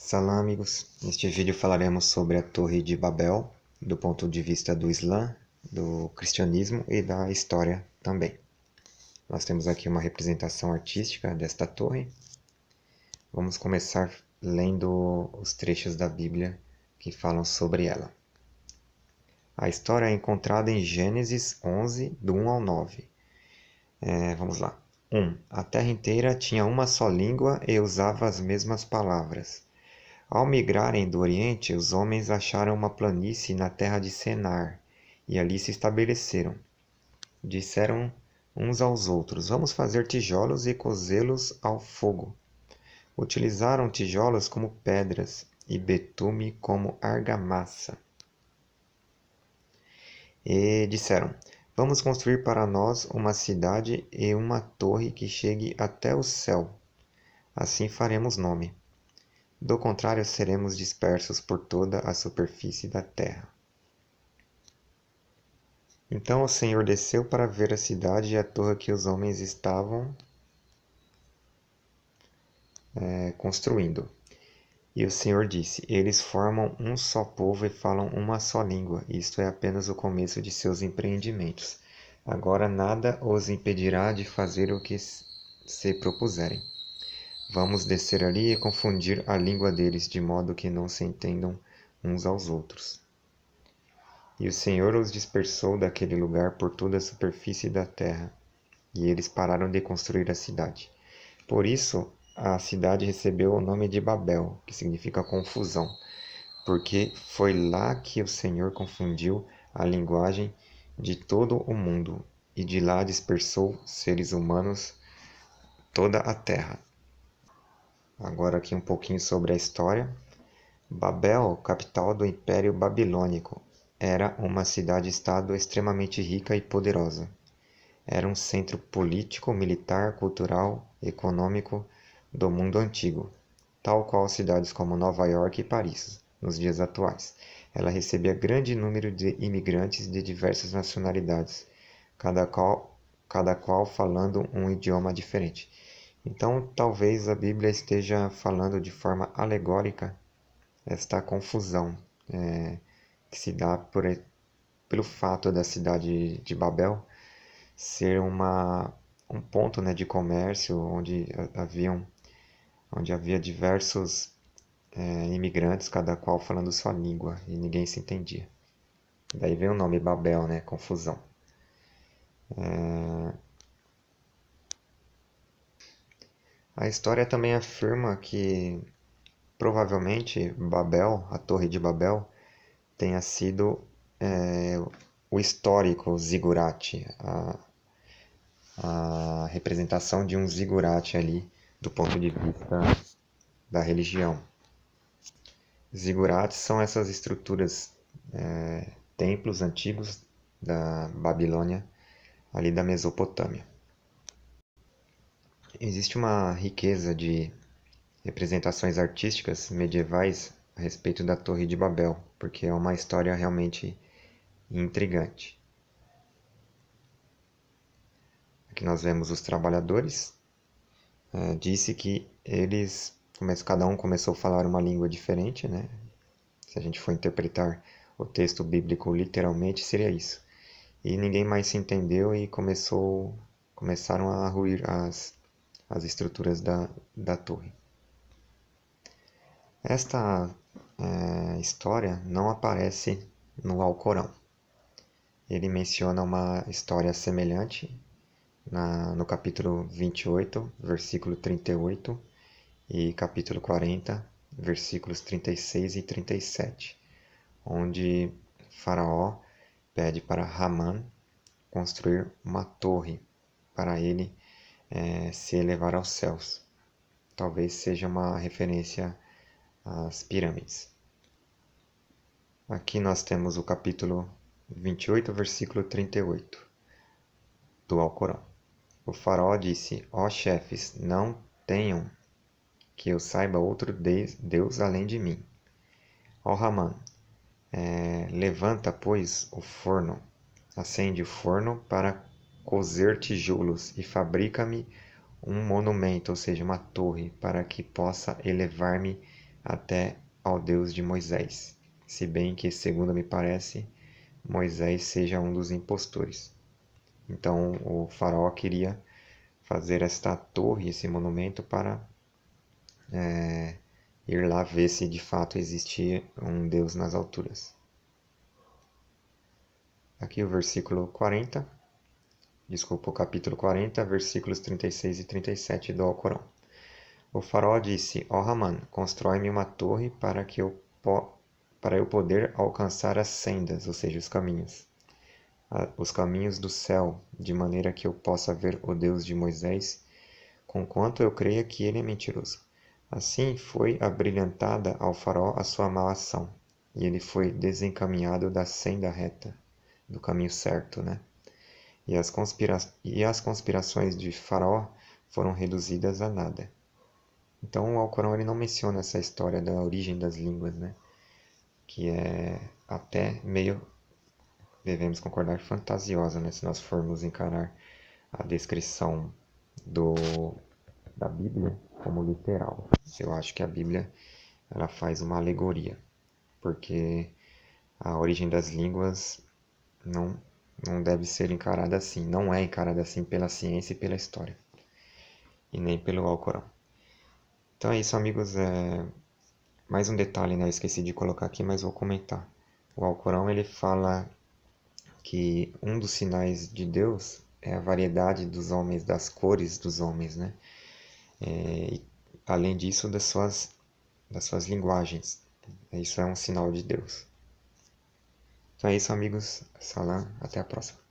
Salão, amigos. Neste vídeo falaremos sobre a Torre de Babel, do ponto de vista do Islã, do cristianismo e da história também. Nós temos aqui uma representação artística desta torre. Vamos começar lendo os trechos da Bíblia que falam sobre ela. A história é encontrada em Gênesis 11, do 1 ao 9. Vamos lá. 1. A terra inteira tinha uma só língua e usava as mesmas palavras. Ao migrarem do Oriente, os homens acharam uma planície na terra de Senar, e ali se estabeleceram. Disseram uns aos outros: Vamos fazer tijolos e cozê-los ao fogo. Utilizaram tijolos como pedras e betume como argamassa. E disseram: Vamos construir para nós uma cidade e uma torre que chegue até o céu. Assim faremos nome. Do contrário, seremos dispersos por toda a superfície da terra. Então o Senhor desceu para ver a cidade e a torre que os homens estavam construindo. E o Senhor disse: Eles formam um só povo e falam uma só língua. Isto é apenas o começo de seus empreendimentos. Agora nada os impedirá de fazer o que se propuserem. Vamos descer ali e confundir a língua deles, de modo que não se entendam uns aos outros. E o Senhor os dispersou daquele lugar por toda a superfície da terra, e eles pararam de construir a cidade. Por isso, a cidade recebeu o nome de Babel, que significa confusão, porque foi lá que o Senhor confundiu a linguagem de todo o mundo, e de lá dispersou seres humanos toda a terra. Agora aqui um pouquinho sobre a história. Babel, capital do Império Babilônico, era uma cidade-estado extremamente rica e poderosa. Era um centro político, militar, cultural, econômico do mundo antigo, tal qual cidades como Nova York e Paris, nos dias atuais. Ela recebia grande número de imigrantes de diversas nacionalidades, cada qual falando um idioma diferente. Então, talvez a Bíblia esteja falando de forma alegórica esta confusão que se dá pelo fato da cidade de Babel ser um ponto, né, de comércio onde havia diversos imigrantes, cada qual falando sua língua, e ninguém se entendia. Daí vem o nome Babel, né, confusão. A história também afirma que provavelmente Babel, a Torre de Babel, tenha sido o histórico zigurate, a representação de um zigurate ali, do ponto de vista da religião. Zigurates são essas estruturas, templos antigos da Babilônia, ali da Mesopotâmia. Existe uma riqueza de representações artísticas medievais a respeito da Torre de Babel, porque é uma história realmente intrigante. Aqui nós vemos os trabalhadores. Disse que cada um começou a falar uma língua diferente, né? Se a gente for interpretar o texto bíblico literalmente, seria isso. E ninguém mais se entendeu e começaram a ruir as estruturas da torre. Esta história não aparece no Alcorão. Ele menciona uma história semelhante no capítulo 28, versículo 38, e capítulo 40, versículos 36 e 37, onde Faraó pede para Ramã construir uma torre para ele se elevar aos céus. Talvez seja uma referência às pirâmides. Aqui nós temos o capítulo 28, versículo 38 do Alcorão. O faraó disse: Ó chefes, não tenham que eu saiba outro Deus além de mim. Ó Ramã, levanta, pois, o forno, acende o forno para cozer tijolos e fabrica-me um monumento, ou seja, uma torre, para que possa elevar-me até ao Deus de Moisés, se bem que, segundo me parece, Moisés seja um dos impostores. Então o faraó queria fazer esta torre, esse monumento, para ir lá ver se de fato existia um Deus nas alturas. Aqui o versículo 40, desculpa, o capítulo 40, versículos 36 e 37 do Alcorão. O faraó disse: Ó Ramã, constrói-me uma torre para eu poder alcançar as sendas, ou seja, os caminhos do céu, de maneira que eu possa ver o Deus de Moisés, conquanto eu creia que ele é mentiroso. Assim foi abrilhantada ao faraó a sua má ação, e ele foi desencaminhado da senda reta, do caminho certo, né? E as conspirações de faraó foram reduzidas a nada. Então o Alcorão ele não menciona essa história da origem das línguas, né? Que é até meio, devemos concordar, fantasiosa, né? Se nós formos encarar a descrição do, da Bíblia como literal. Eu acho que a Bíblia ela faz uma alegoria, porque a origem das línguas não, não deve ser encarada assim, não é encarada assim pela ciência e pela história, e nem pelo Alcorão. Então é isso, amigos. Mais um detalhe, né? Eu esqueci de colocar aqui, mas vou comentar. O Alcorão ele fala que um dos sinais de Deus é a variedade dos homens, das cores dos homens, né? E, além disso, das suas linguagens. Isso é um sinal de Deus. Então é isso, amigos. Salam. Até a próxima.